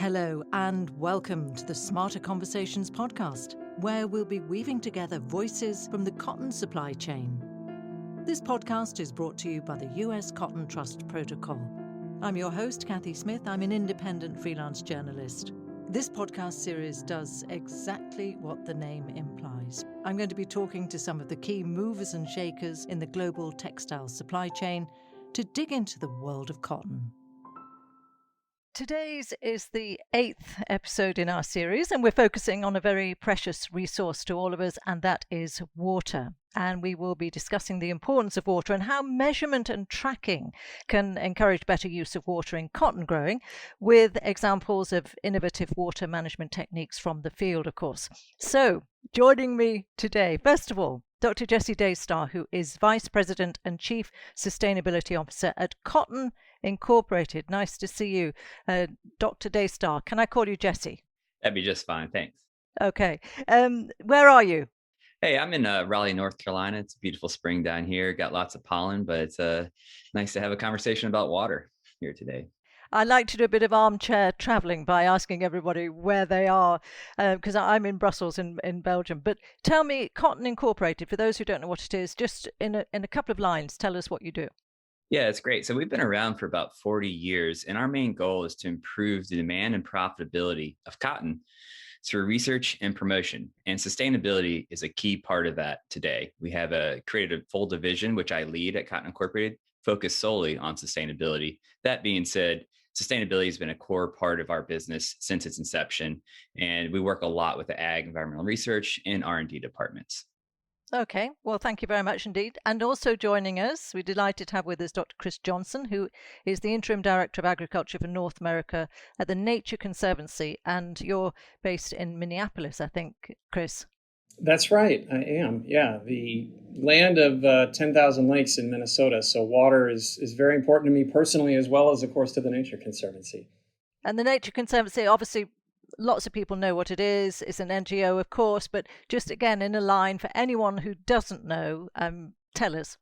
Hello and welcome to the Smarter Conversations podcast, where we'll be weaving together voices from the cotton supply chain. This podcast is brought to you by the US Cotton Trust Protocol. I'm your host, Kathy Smith. I'm an independent freelance journalist. This podcast series does exactly what the name implies. I'm going to be talking to some of the key movers and shakers in the global textile supply chain to dig into the world of cotton. Today's is the 8th episode in our series, and we're focusing on a very precious resource to all of us, and that is water. And we will be discussing the importance of water and how measurement and tracking can encourage better use of water in cotton growing, with examples of innovative water management techniques from the field, of course. So, joining me today, first of all, Dr. Jessie Daystar, who is Vice President and Chief Sustainability Officer at Cotton Incorporated. Nice to see you, Dr. Daystar. Can I call you Jessie? That'd be just fine. Thanks. Okay. Where are you? Hey, I'm in Raleigh, North Carolina. It's a beautiful spring down here. Got lots of pollen, but it's nice to have a conversation about water here today. I like to do a bit of armchair traveling by asking everybody where they are, because I'm in Brussels in Belgium. But tell me, Cotton Incorporated, for those who don't know what it is, just in a couple of lines, tell us what you do. Yeah, it's great. So we've been around for about 40 years, and our main goal is to improve the demand and profitability of cotton through research and promotion. And sustainability is a key part of that today. We have created a full division, which I lead at Cotton Incorporated, focused solely on sustainability. That being said, sustainability has been a core part of our business since its inception, and we work a lot with the ag, environmental research, and R&D departments. Okay, well, thank you very much indeed. And also joining us, we're delighted to have with us Dr. Kris Johnson, who is the Interim Director of Agriculture for North America at the Nature Conservancy. And you're based in Minneapolis, I think, Kris. That's right, I am. Yeah, the land of 10,000 lakes in Minnesota. So water is very important to me personally, as well as, of course, to the Nature Conservancy. And the Nature Conservancy, obviously, lots of people know what it is. It's an NGO, of course, but just again, in a line for anyone who doesn't know, tell us.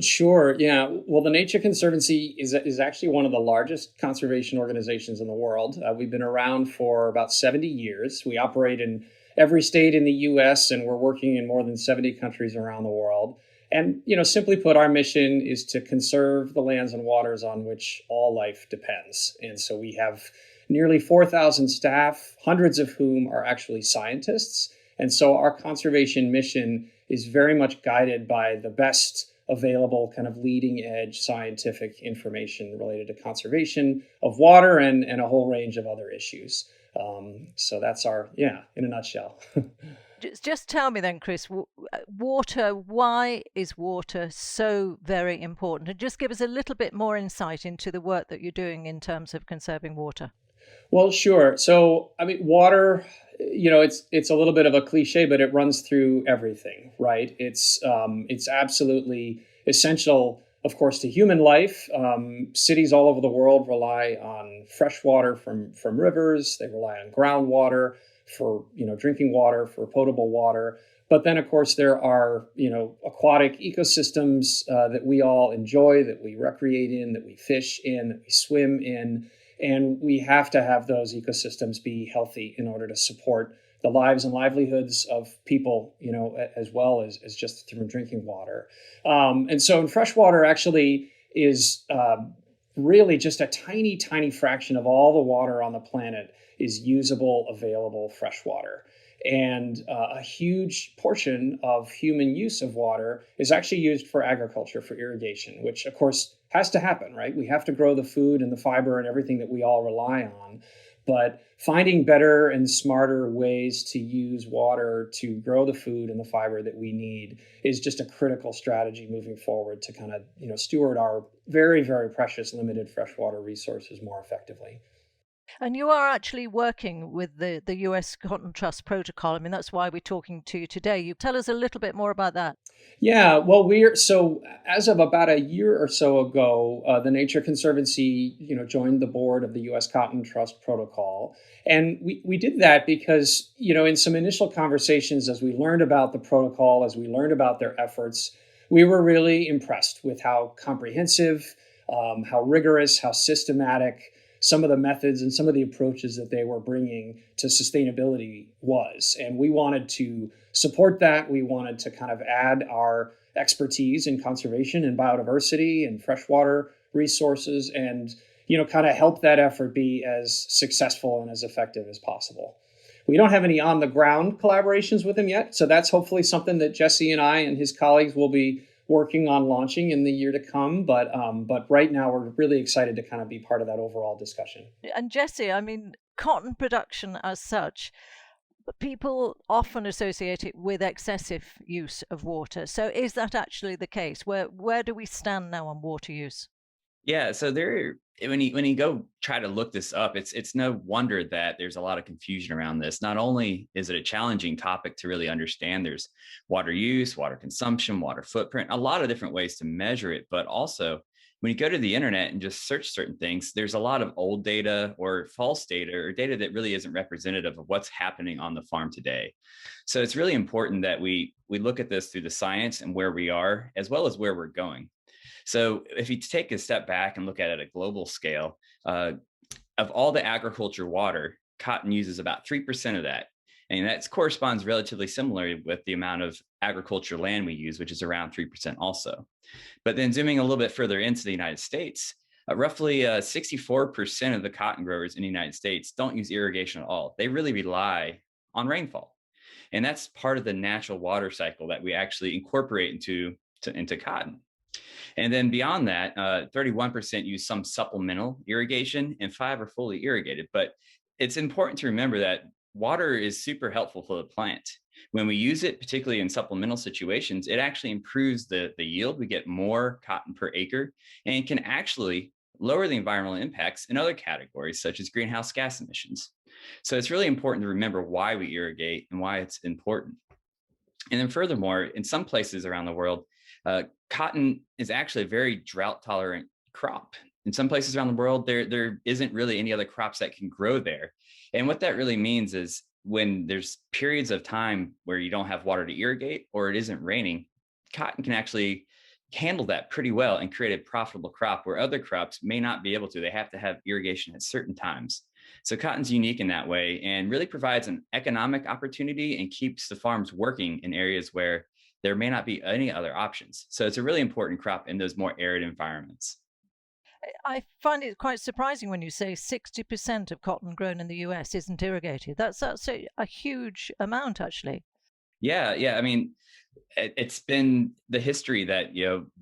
Sure, yeah. Well, the Nature Conservancy is actually one of the largest conservation organizations in the world. We've been around for about 70 years. We operate in every state in the U.S., and we're working in more than 70 countries around the world. And, simply put, our mission is to conserve the lands and waters on which all life depends. And so we have nearly 4,000 staff, hundreds of whom are actually scientists. And so our conservation mission is very much guided by the best available kind of leading edge scientific information related to conservation of water and a whole range of other issues. So that's in a nutshell. Just tell me then, Kris, water, why is water so very important? And just give us a little bit more insight into the work that you're doing in terms of conserving water. Well, sure. So, water, it's a little bit of a cliche, but it runs through everything, right? It's absolutely essential, of course, to human life. Cities all over the world rely on fresh water from rivers. They rely on groundwater for, drinking water, for potable water. But then, of course, there are, aquatic ecosystems that we all enjoy, that we recreate in, that we fish in, that we swim in. And we have to have those ecosystems be healthy in order to support the lives and livelihoods of people, as well as just through drinking water. And so freshwater actually is really just a tiny, tiny fraction of all the water on the planet is usable, available freshwater. And a huge portion of human use of water is actually used for agriculture, for irrigation, which, of course, has to happen, right? We have to grow the food and the fiber and everything that we all rely on. But finding better and smarter ways to use water to grow the food and the fiber that we need is just a critical strategy moving forward to kind of, steward our very, very precious limited freshwater resources more effectively. And you are actually working with the US Cotton Trust Protocol. I mean, that's why we're talking to you today. You tell us a little bit more about that. Yeah, well, so as of about a year or so ago, the Nature Conservancy, joined the board of the US Cotton Trust Protocol. And we did that because, in some initial conversations, as we learned about the protocol, as we learned about their efforts, we were really impressed with how comprehensive, how rigorous, how systematic, some of the methods and some of the approaches that they were bringing to sustainability was. And we wanted to support that. We wanted to kind of add our expertise in conservation and biodiversity and freshwater resources and, kind of help that effort be as successful and as effective as possible. We don't have any on the ground collaborations with him yet. So that's hopefully something that Jesse and I and his colleagues will be working on launching in the year to come. But right now, we're really excited to kind of be part of that overall discussion. And Jesse, I mean, cotton production as such, people often associate it with excessive use of water. So is that actually the case? Where do we stand now on water use? Yeah, so when you go try to look this up, it's no wonder that there's a lot of confusion around this. Not only is it a challenging topic to really understand, there's water use, water consumption, water footprint, a lot of different ways to measure it, but also when you go to the internet and just search certain things, there's a lot of old data or false data or data that really isn't representative of what's happening on the farm today. So it's really important that we look at this through the science and where we are, as well as where we're going. So if you take a step back and look at it at a global scale, of all the agriculture water, cotton uses about 3% of that. And that corresponds relatively similarly with the amount of agriculture land we use, which is around 3% also. But then zooming a little bit further into the United States, roughly 64% of the cotton growers in the United States don't use irrigation at all. They really rely on rainfall. And that's part of the natural water cycle that we actually incorporate into cotton. And then beyond that, 31% use some supplemental irrigation and 5% are fully irrigated. But it's important to remember that water is super helpful for the plant. When we use it, particularly in supplemental situations, it actually improves the yield. We get more cotton per acre and can actually lower the environmental impacts in other categories, such as greenhouse gas emissions. So it's really important to remember why we irrigate and why it's important. And then furthermore, in some places around the world, cotton is actually a very drought tolerant crop. In some places around the world, there isn't really any other crops that can grow there. And what that really means is when there's periods of time where you don't have water to irrigate or it isn't raining, cotton can actually handle that pretty well and create a profitable crop where other crops may not be able to. They have to have irrigation at certain times. So cotton's unique in that way and really provides an economic opportunity and keeps the farms working in areas where there may not be any other options. So it's a really important crop in those more arid environments. I find it quite surprising when you say 60% of cotton grown in the US isn't irrigated. That's a huge amount, actually. Yeah. I mean, it's been the history that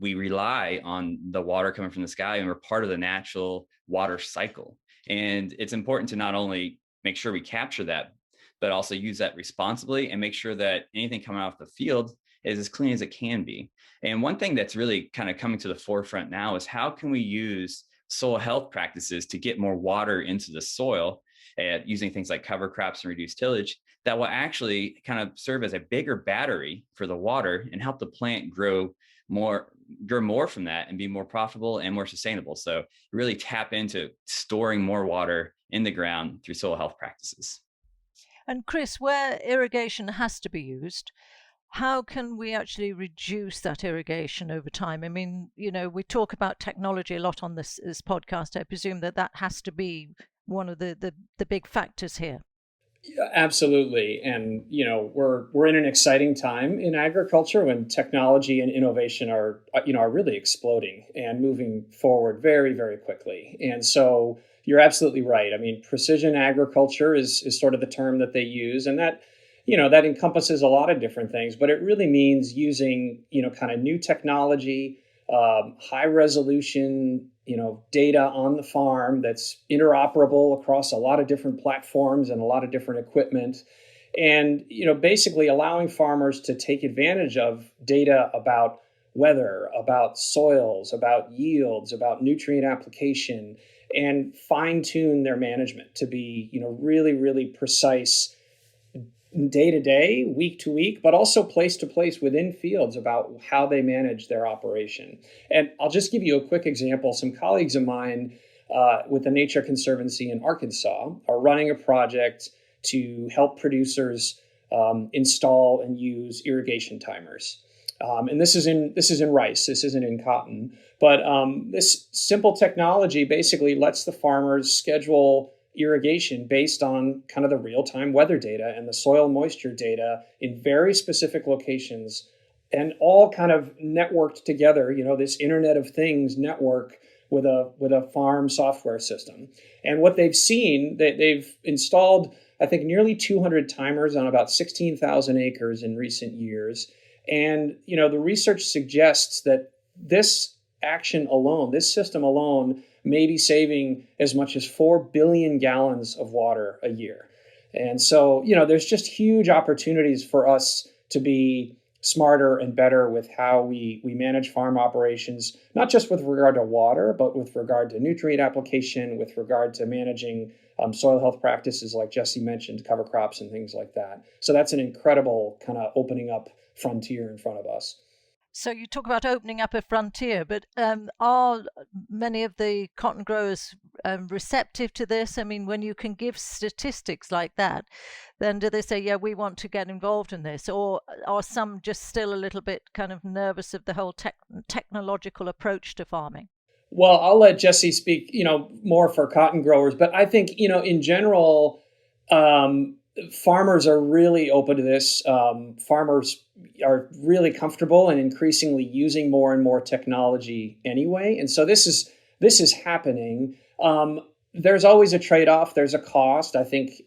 we rely on the water coming from the sky, and we're part of the natural water cycle. And it's important to not only make sure we capture that, but also use that responsibly and make sure that anything coming off the field is as clean as it can be. And one thing that's really kind of coming to the forefront now is how can we use soil health practices to get more water into the soil using things like cover crops and reduced tillage that will actually kind of serve as a bigger battery for the water and help the plant grow more from that and be more profitable and more sustainable. So really tap into storing more water in the ground through soil health practices. And Kris, where irrigation has to be used, how can we actually reduce that irrigation over time? I mean, we talk about technology a lot on this podcast. I presume that has to be one of the big factors here. Yeah, absolutely. And, we're in an exciting time in agriculture when technology and innovation are really exploding and moving forward very, very quickly. And so you're absolutely right. I mean, precision agriculture is sort of the term that they use. And that encompasses a lot of different things, but it really means using, kind of new technology, high resolution, data on the farm that's interoperable across a lot of different platforms and a lot of different equipment. And, basically allowing farmers to take advantage of data about weather, about soils, about yields, about nutrient application, and fine tune their management to be, really, really precise day to day, week to week, but also place to place within fields about how they manage their operation. And I'll just give you a quick example. Some colleagues of mine with the Nature Conservancy in Arkansas are running a project to help producers install and use irrigation timers. And this is in rice. This isn't in cotton. But this simple technology basically lets the farmers schedule irrigation based on kind of the real-time weather data and the soil moisture data in very specific locations, and all kind of networked together. This Internet of Things network with a farm software system. And what they've seen, they've installed, I think, nearly 200 timers on about 16,000 acres in recent years. And the research suggests that this action alone, this system alone, may be saving as much as 4 billion gallons of water a year. And so, there's just huge opportunities for us to be smarter and better with how we manage farm operations, not just with regard to water, but with regard to nutrient application, with regard to managing soil health practices like Jesse mentioned, cover crops and things like that. So that's an incredible kind of opening up frontier in front of us. So you talk about opening up a frontier, but are many of the cotton growers receptive to this? I mean, when you can give statistics like that, then do they say, yeah, we want to get involved in this? Or are some just still a little bit kind of nervous of the whole technological approach to farming? Well, I'll let Jesse speak, more for cotton growers, but I think, in general, farmers are really open to this. Farmers are really comfortable and increasingly using more and more technology anyway. And so this is happening. There's always a trade-off. There's a cost. I think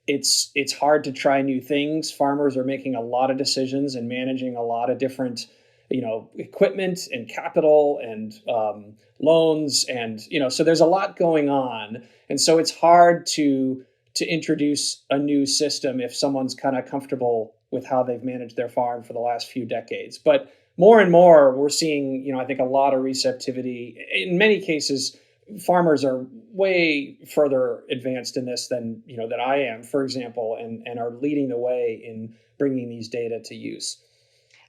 it's hard to try new things. Farmers are making a lot of decisions and managing a lot of different equipment and capital and loans. And, so there's a lot going on. And so it's hard to introduce a new system if someone's kind of comfortable with how they've managed their farm for the last few decades. But more and more, we're seeing, I think, a lot of receptivity. In many cases, farmers are way further advanced in this than I am, for example, and are leading the way in bringing these data to use.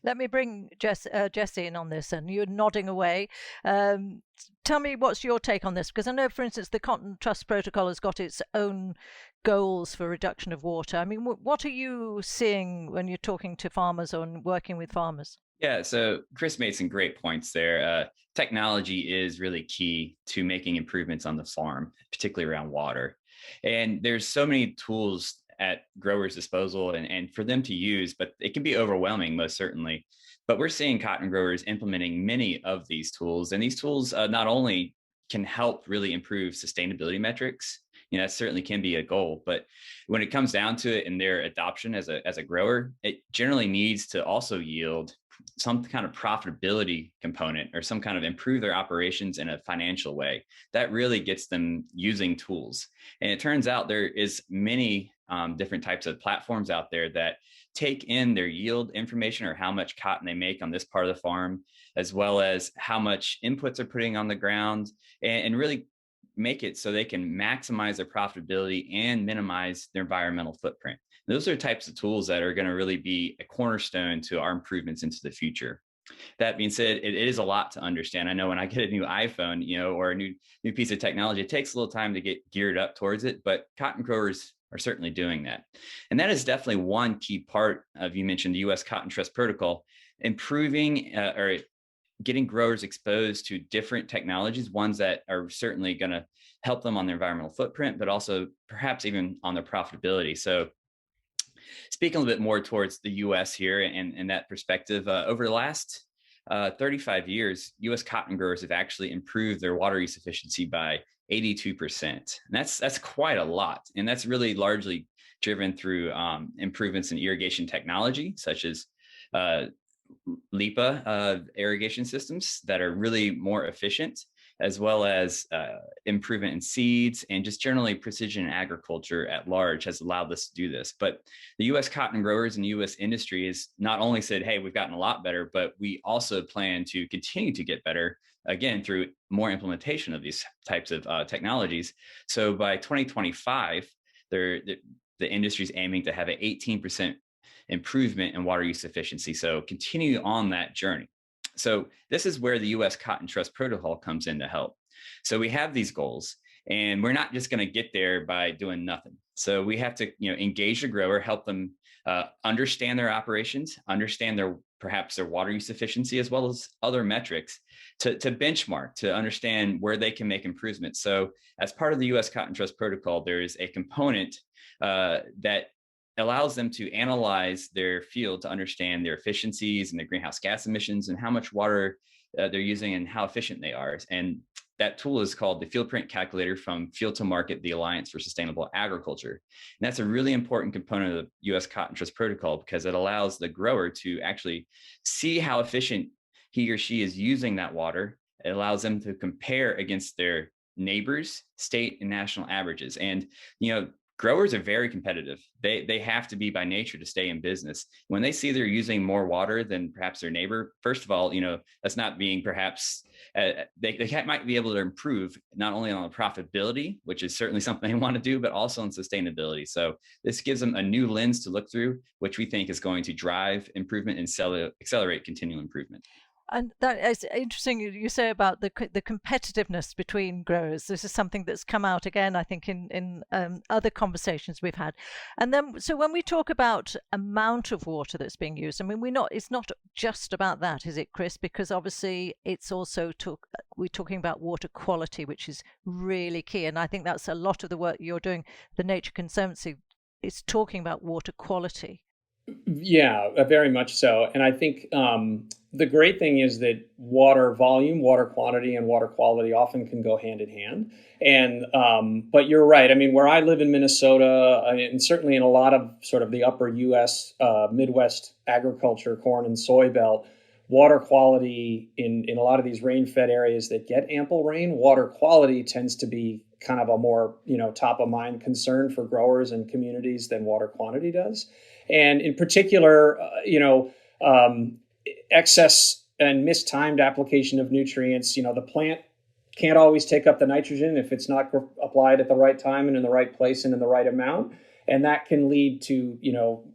Let me bring Jesse in on this, and you're nodding away. Tell me, what's your take on this? Because I know, for instance, the Cotton Trust Protocol has got its own goals for reduction of water. I mean, what are you seeing when you're talking to farmers or working with farmers? Yeah, so Kris made some great points there. Technology is really key to making improvements on the farm, particularly around water. And there's so many tools at growers' disposal and for them to use, but it can be overwhelming, most certainly. But we're seeing cotton growers implementing many of these tools. And these tools not only can help really improve sustainability metrics, that certainly can be a goal. But when it comes down to it in their adoption as a grower, it generally needs to also yield some kind of profitability component or some kind of improve their operations in a financial way that really gets them using tools. And it turns out there is many different types of platforms out there that take in their yield information or how much cotton they make on this part of the farm, as well as how much inputs are putting on the ground, and really make it so they can maximize their profitability and minimize their environmental footprint. Those are types of tools that are going to really be a cornerstone to our improvements into the future. That being said, it is a lot to understand. I know when I get a new iPhone, or a new piece of technology, it takes a little time to get geared up towards it, but cotton growers are certainly doing that. And that is definitely one key part of, you mentioned the U.S. Cotton Trust Protocol, improving or getting growers exposed to different technologies, ones that are certainly going to help them on their environmental footprint, but also perhaps even on their profitability. So speaking a little bit more towards the U.S. here and that perspective, over the last 35 years, U.S. cotton growers have actually improved their water use efficiency by 82%. And that's quite a lot. And that's really largely driven through improvements in irrigation technology, such as LIPA irrigation systems that are really more efficient, as well as improvement in seeds and just generally precision agriculture at large has allowed us to do this. But the U.S. cotton growers and U.S. industry has not only said, hey, we've gotten a lot better, but we also plan to continue to get better, again, through more implementation of these types of technologies. So by 2025, the industry is aiming to have an 18% improvement in water use efficiency. So continue on that journey. So this is where the U.S. Cotton Trust Protocol comes in to help. So we have these goals, and we're not just going to get there by doing nothing. So we have to, engage the grower, help them understand their operations, understand their perhaps their water use efficiency, as well as other metrics to benchmark, to understand where they can make improvements. So as part of the U.S. Cotton Trust Protocol, there is a component that allows them to analyze their field to understand their efficiencies and their greenhouse gas emissions and how much water they're using and how efficient they are. And that tool is called the Field Print Calculator from Field to Market, the Alliance for Sustainable Agriculture. And that's a really important component of the U.S. Cotton Trust Protocol because it allows the grower to actually see how efficient he or she is using that water. It allows them to compare against their neighbors, state and national averages. And, growers are very competitive. They have to be by nature to stay in business. When they see they're using more water than perhaps their neighbor, first of all, that's not being perhaps, they might be able to improve not only on the profitability, which is certainly something they want to do, but also on sustainability. So this gives them a new lens to look through, which we think is going to drive improvement and accelerate continual improvement. And that is interesting. You say about the competitiveness between growers. This is something that's come out again, I think, in other conversations we've had. And then, so when we talk about amount of water that's being used, I mean, it's not just about that, is it, Kris? Because obviously, it's also we're talking about water quality, which is really key. And I think that's a lot of the work you're doing. The Nature Conservancy is talking about water quality. Yeah, very much so. And I think the great thing is that water volume, water quantity, and water quality often can go hand in hand. And but you're right. I mean, where I live in Minnesota, and certainly in a lot of sort of the upper U.S. Midwest agriculture, corn and soy belt, water quality in a lot of these rain-fed areas that get ample rain, water quality tends to be kind of a more top of mind concern for growers and communities than water quantity does. And in particular, excess and mistimed application of nutrients. The plant can't always take up the nitrogen if it's not applied at the right time and in the right place and in the right amount. And that can lead to,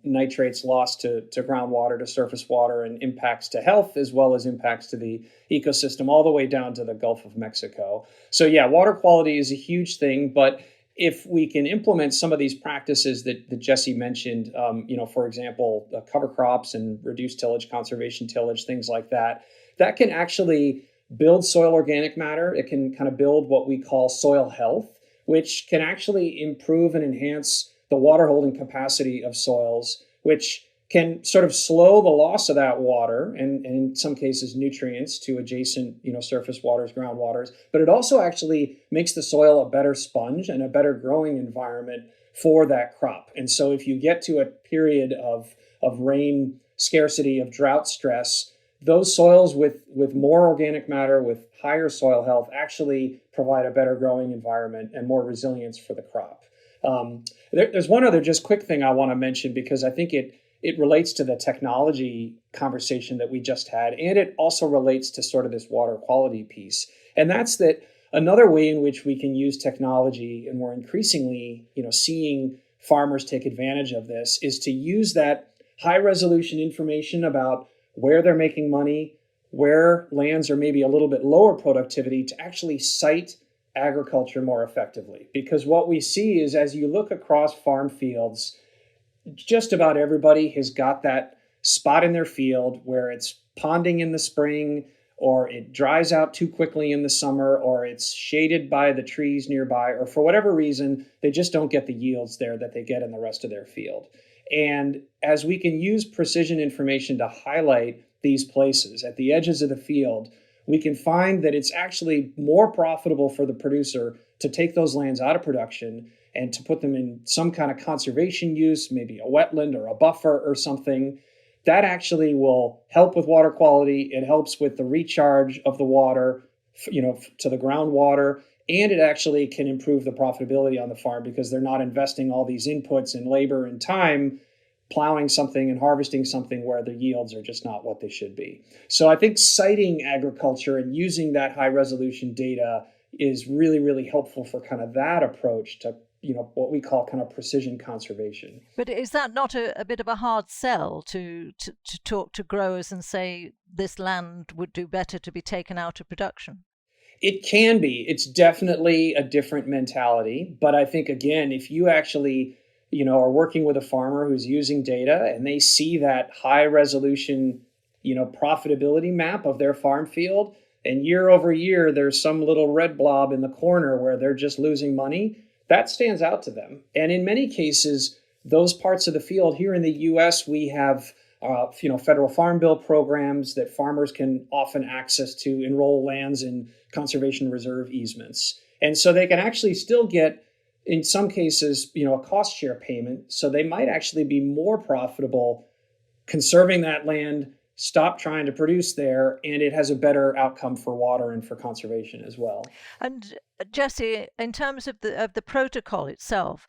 nitrates lost to groundwater, to surface water, and impacts to health, as well as impacts to the ecosystem all the way down to the Gulf of Mexico. So yeah, water quality is a huge thing, but if we can implement some of these practices that Jesse mentioned, for example, cover crops and reduced tillage, conservation tillage, things like that, that can actually build soil organic matter. It can kind of build what we call soil health, which can actually improve and enhance the water holding capacity of soils, which can sort of slow the loss of that water and in some cases nutrients to adjacent surface waters, groundwaters. But it also actually makes the soil a better sponge and a better growing environment for that crop. And so if you get to a period of rain scarcity, of drought stress, those soils with more organic matter, with higher soil health, actually provide a better growing environment and more resilience for the crop. There's one other just quick thing I want to mention, because I think it relates to the technology conversation that we just had, and it also relates to sort of this water quality piece. And that's that another way in which we can use technology, and we're increasingly, seeing farmers take advantage of this, is to use that high resolution information about where they're making money, where lands are maybe a little bit lower productivity, to actually site agriculture more effectively. Because what we see is, as you look across farm fields, just about everybody has got that spot in their field where it's ponding in the spring, or it dries out too quickly in the summer, or it's shaded by the trees nearby, or for whatever reason, they just don't get the yields there that they get in the rest of their field. And as we can use precision information to highlight these places at the edges of the field, we can find that it's actually more profitable for the producer to take those lands out of production and to put them in some kind of conservation use, maybe a wetland or a buffer or something. That actually will help with water quality. It helps with the recharge of the water, to the groundwater, and it actually can improve the profitability on the farm because they're not investing all these inputs and labor and time plowing something and harvesting something where the yields are just not what they should be. So I think citing agriculture and using that high resolution data is really, really helpful for kind of that approach to what we call kind of precision conservation. But is that not a bit of a hard sell to talk to growers and say this land would do better to be taken out of production? It can be. It's definitely a different mentality. But I think, again, if you actually, are working with a farmer who's using data and they see that high resolution, profitability map of their farm field, and year over year there's some little red blob in the corner where they're just losing money, that stands out to them. And in many cases, those parts of the field here in the US, we have federal farm bill programs that farmers can often access to enroll lands in conservation reserve easements. And so they can actually still get, in some cases, a cost share payment. So they might actually be more profitable conserving that land, stop trying to produce there, and it has a better outcome for water and for conservation as well. And Jesse, in terms of the protocol itself,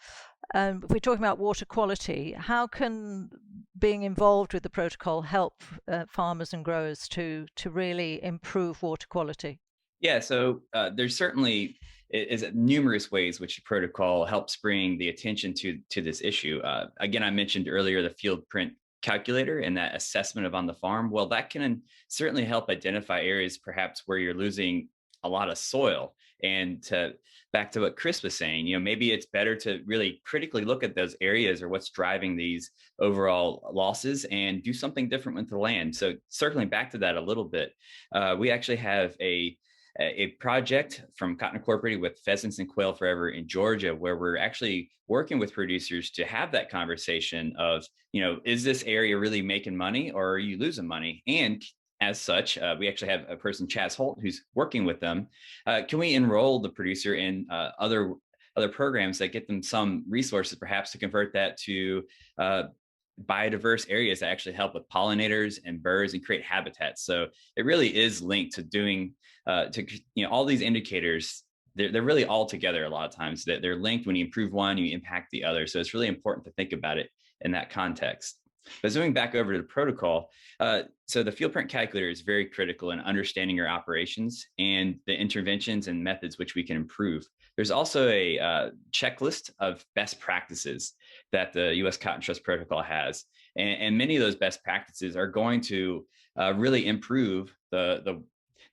if we're talking about water quality, how can being involved with the protocol help farmers and growers to really improve water quality? Yeah, so there's certainly is numerous ways which the protocol helps bring the attention to this issue. Again, I mentioned earlier the field print calculator and that assessment of on the farm. Well, that can certainly help identify areas perhaps where you're losing a lot of soil. And back to what Kris was saying, maybe it's better to really critically look at those areas or what's driving these overall losses and do something different with the land. So circling back to that a little bit, we actually have a project from Cotton Incorporated with Pheasants and Quail Forever in Georgia, where we're actually working with producers to have that conversation of, is this area really making money or are you losing money? And as such, we actually have a person, Chaz Holt, who's working with them. Can we enroll the producer in other programs that get them some resources, perhaps to convert that to biodiverse areas that actually help with pollinators and birds and create habitats? So it really is linked to doing all these indicators. They're really all together a lot of times. That they're linked. When you improve one, you impact the other. So it's really important to think about it in that context. But zooming back over to the protocol, so the field print calculator is very critical in understanding your operations and the interventions and methods which we can improve. There's also a checklist of best practices that the U.S. Cotton Trust Protocol has, and many of those best practices are going to really improve the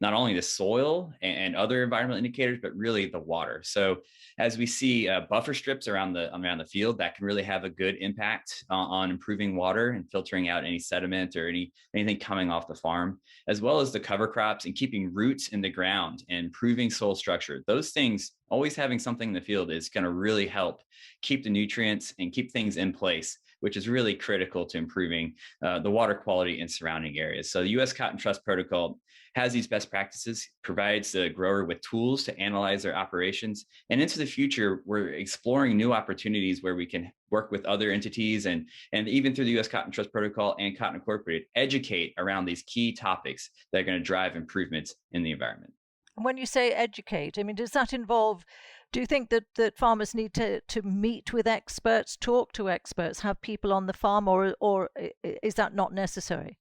not only the soil and other environmental indicators, but really the water. So as we see buffer strips around the field, that can really have a good impact on improving water and filtering out any sediment or anything coming off the farm, as well as the cover crops and keeping roots in the ground and improving soil structure. Those things, always having something in the field, is going to really help keep the nutrients and keep things in place, which is really critical to improving the water quality in surrounding areas. So the U.S. Cotton Trust Protocol has these best practices, provides the grower with tools to analyze their operations. And into the future, we're exploring new opportunities where we can work with other entities and even through the U.S. Cotton Trust Protocol and Cotton Incorporated, educate around these key topics that are going to drive improvements in the environment. When you say educate, I mean, does that involve, do you think that farmers need to meet with experts, talk to experts, have people on the farm, or is that not necessary?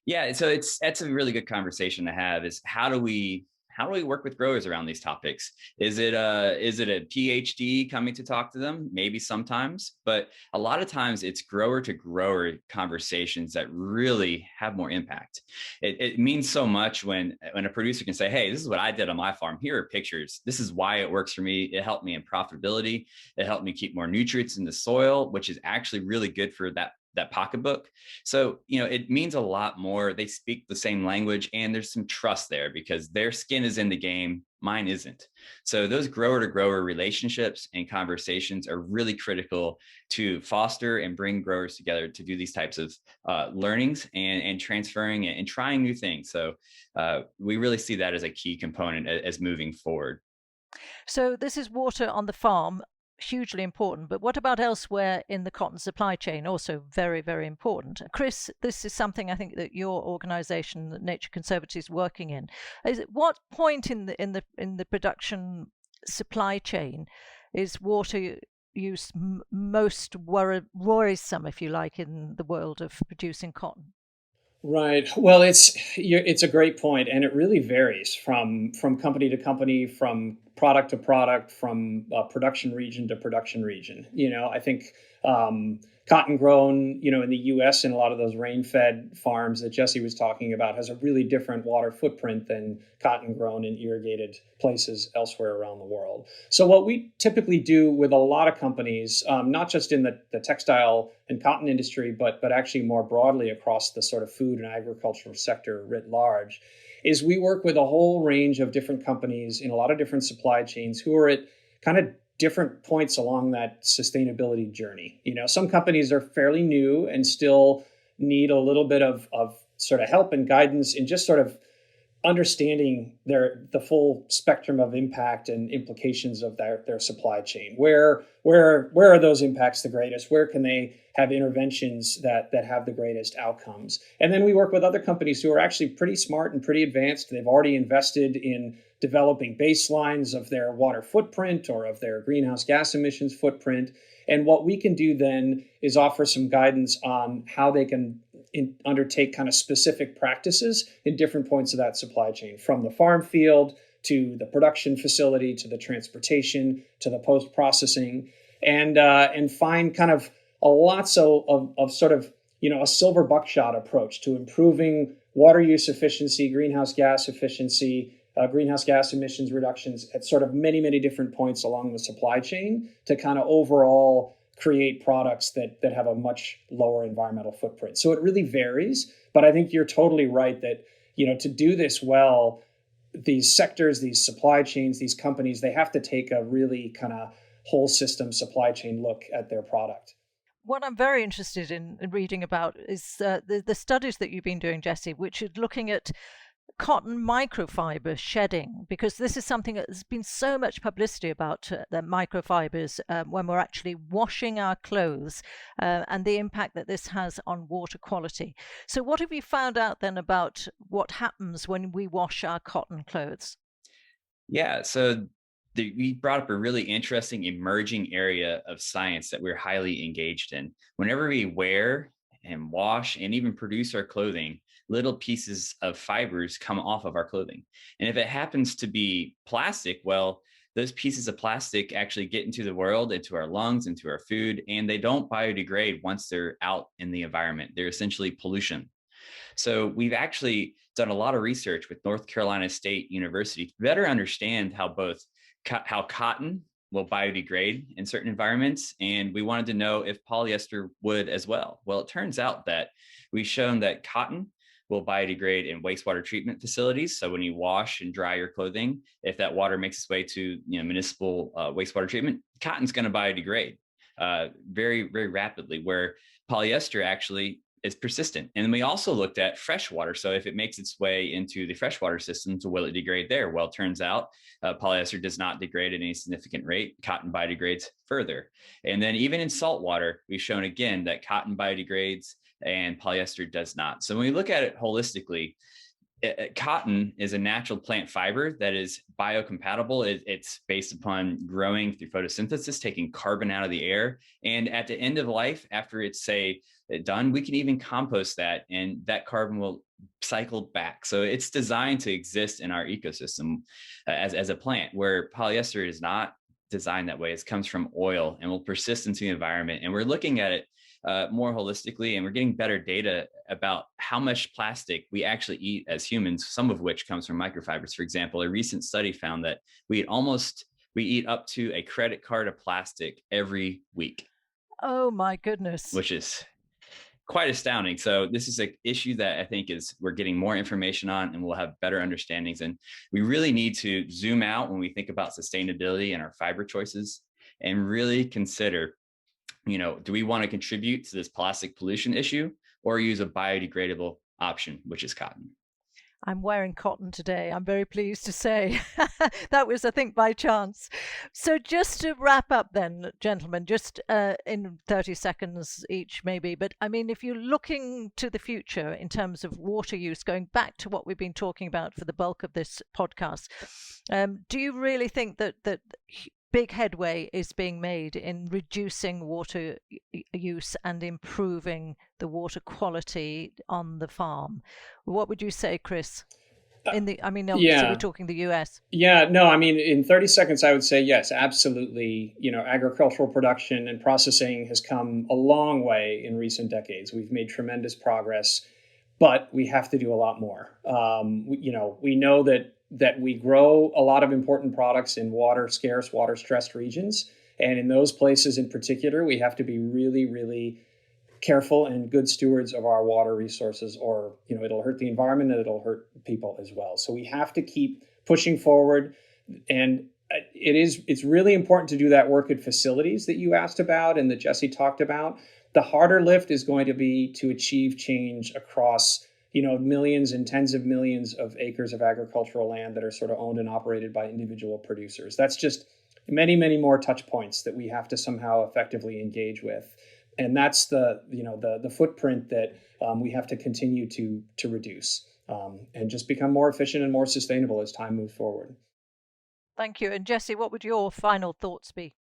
Yeah, so that's a really good conversation to have, is how do we work with growers around these topics? Is it a PhD coming to talk to them? Maybe sometimes, but a lot of times it's grower to grower conversations that really have more impact. It means so much when a producer can say, hey, this is what I did on my farm. Here are pictures. This is why it works for me. It helped me in profitability. It helped me keep more nutrients in the soil, which is actually really good for that pocketbook. So, it means a lot more. They speak the same language and there's some trust there because their skin is in the game, mine isn't. So those grower to grower relationships and conversations are really critical to foster and bring growers together to do these types of learnings and transferring and trying new things. So we really see that as a key component as moving forward. So this is water on the farm, hugely important, but what about elsewhere in the cotton supply chain? Also very, very important. Kris, this is something I think that your organization, Nature Conservancy, is working in. What point in the production supply chain is water use most worrisome, if you like, in the world of producing cotton? Right. Well, it's a great point, and it really varies from company to company, from product to product, from production region to production region. I think cotton grown, in the U.S. and a lot of those rain-fed farms that Jesse was talking about has a really different water footprint than cotton grown in irrigated places elsewhere around the world. So what we typically do with a lot of companies, not just in the textile and cotton industry, but actually more broadly across the sort of food and agricultural sector writ large, is we work with a whole range of different companies in a lot of different supply chains who are at kind of different points along that sustainability journey. Some companies are fairly new and still need a little bit of sort of help and guidance in just sort of understanding the full spectrum of impact and implications of their supply chain. Where are those impacts the greatest? Where can they have interventions that have the greatest outcomes? And then we work with other companies who are actually pretty smart and pretty advanced. They've already invested in developing baselines of their water footprint or of their greenhouse gas emissions footprint. And what we can do then is offer some guidance on how they can undertake kind of specific practices in different points of that supply chain, from the farm field to the production facility to the transportation to the post-processing, and find kind of lots of sort of a silver buckshot approach to improving water use efficiency, greenhouse gas efficiency, greenhouse gas emissions reductions at sort of many, many different points along the supply chain to kind of overall create products that have a much lower environmental footprint. So it really varies, but I think you're totally right that, to do this well, these sectors, these supply chains, these companies, they have to take a really kind of whole system supply chain look at their product. What I'm very interested in reading about is the studies that you've been doing, Jesse, which is looking at cotton microfiber shedding, because this is something that there's been so much publicity about the microfibers when we're actually washing our clothes and the impact that this has on water quality. So what have you found out then about what happens when we wash our cotton clothes? Yeah, so we brought up a really interesting emerging area of science that we're highly engaged in. Whenever we wear and wash and even produce our clothing, little pieces of fibers come off of our clothing. And if it happens to be plastic, well, those pieces of plastic actually get into the world, into our lungs, into our food, and they don't biodegrade once they're out in the environment. They're essentially pollution. So we've actually done a lot of research with North Carolina State University to better understand how cotton will biodegrade in certain environments. And we wanted to know if polyester would as well. Well, it turns out that we've shown that cotton will biodegrade in wastewater treatment facilities. So when you wash and dry your clothing, if that water makes its way to municipal wastewater treatment, cotton's going to biodegrade very, very rapidly, where polyester actually is persistent. And then we also looked at fresh water. So if it makes its way into the freshwater systems, will it degrade there? Well, it turns out polyester does not degrade at any significant rate. Cotton biodegrades further. And then even in salt water, we've shown again that cotton biodegrades and polyester does not. So when we look at it holistically, cotton is a natural plant fiber that is biocompatible. It's based upon growing through photosynthesis, taking carbon out of the air. And at the end of life, after it's done, we can even compost that, and that carbon will cycle back. So it's designed to exist in our ecosystem as a plant, where polyester is not designed that way. It comes from oil and will persist into the environment. And we're looking at it more holistically, and we're getting better data about how much plastic we actually eat as humans, some of which comes from microfibers. For example, a recent study found that we eat up to a credit card of plastic every week. Oh my goodness. Which is quite astounding. So this is an issue that I think we're getting more information on, and we'll have better understandings. And we really need to zoom out when we think about sustainability and our fiber choices, and really consider, do we want to contribute to this plastic pollution issue or use a biodegradable option, which is cotton? I'm wearing cotton today, I'm very pleased to say. That was, I think, by chance. So just to wrap up then, gentlemen, just in 30 seconds each maybe, but I mean, if you're looking to the future in terms of water use, going back to what we've been talking about for the bulk of this podcast, do you really think that big headway is being made in reducing water use and improving the water quality on the farm? What would you say, Kris? Obviously we're talking the US. Yeah, no, I mean, in 30 seconds, I would say yes, absolutely. Agricultural production and processing has come a long way in recent decades. We've made tremendous progress, but we have to do a lot more. We know that we grow a lot of important products in water-scarce, water-stressed regions. And in those places in particular, we have to be really, really careful and good stewards of our water resources, or it'll hurt the environment and it'll hurt people as well. So we have to keep pushing forward, and it's really important to do that work at facilities that you asked about and that Jesse talked about. The harder lift is going to be to achieve change across millions and tens of millions of acres of agricultural land that are sort of owned and operated by individual producers. That's just many, many more touch points that we have to somehow effectively engage with. And that's the footprint that we have to continue to reduce and just become more efficient and more sustainable as time moves forward. Thank you. And Jesse, what would your final thoughts be?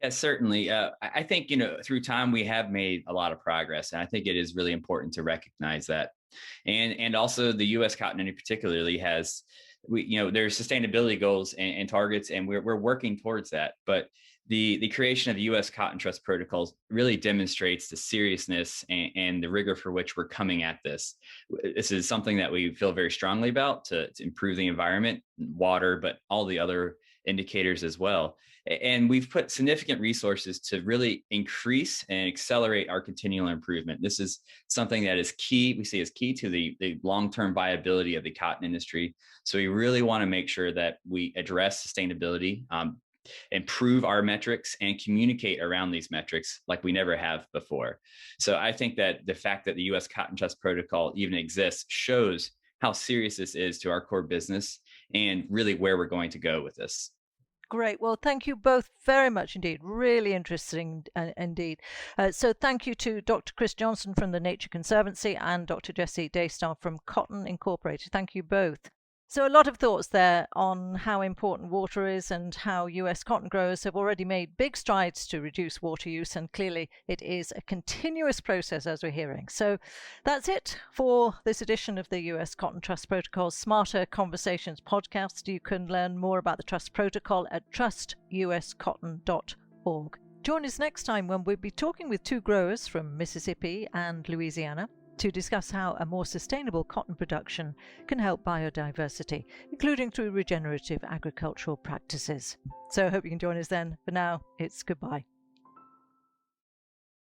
Yeah, certainly. I think, through time, we have made a lot of progress. And I think it is really important to recognize that. And also the U.S. cotton industry particularly has, there's sustainability goals and targets, and we're working towards that. But the creation of the U.S. Cotton Trust protocols really demonstrates the seriousness and the rigor for which we're coming at this. This is something that we feel very strongly about to improve the environment, water, but all the other indicators as well. And we've put significant resources to really increase and accelerate our continual improvement. This is something that is key, we see as key to the long-term viability of the cotton industry. So we really want to make sure that we address sustainability, improve our metrics, and communicate around these metrics like we never have before. So I think that the fact that the U.S. Cotton Trust Protocol even exists shows how serious this is to our core business and really where we're going to go with this. Great. Well, thank you both very much indeed. Really interesting indeed. So thank you to Dr. Kris Johnson from the Nature Conservancy and Dr. Jesse Daystar from Cotton Incorporated. Thank you both. So a lot of thoughts there on how important water is and how US cotton growers have already made big strides to reduce water use, and clearly it is a continuous process, as we're hearing. So that's it for this edition of the US Cotton Trust Protocol's Smarter Conversations podcast. You can learn more about the Trust Protocol at trustuscotton.org. Join us next time when we'll be talking with two growers from Mississippi and Louisiana to discuss how a more sustainable cotton production can help biodiversity, including through regenerative agricultural practices. So I hope you can join us then. For now, it's goodbye.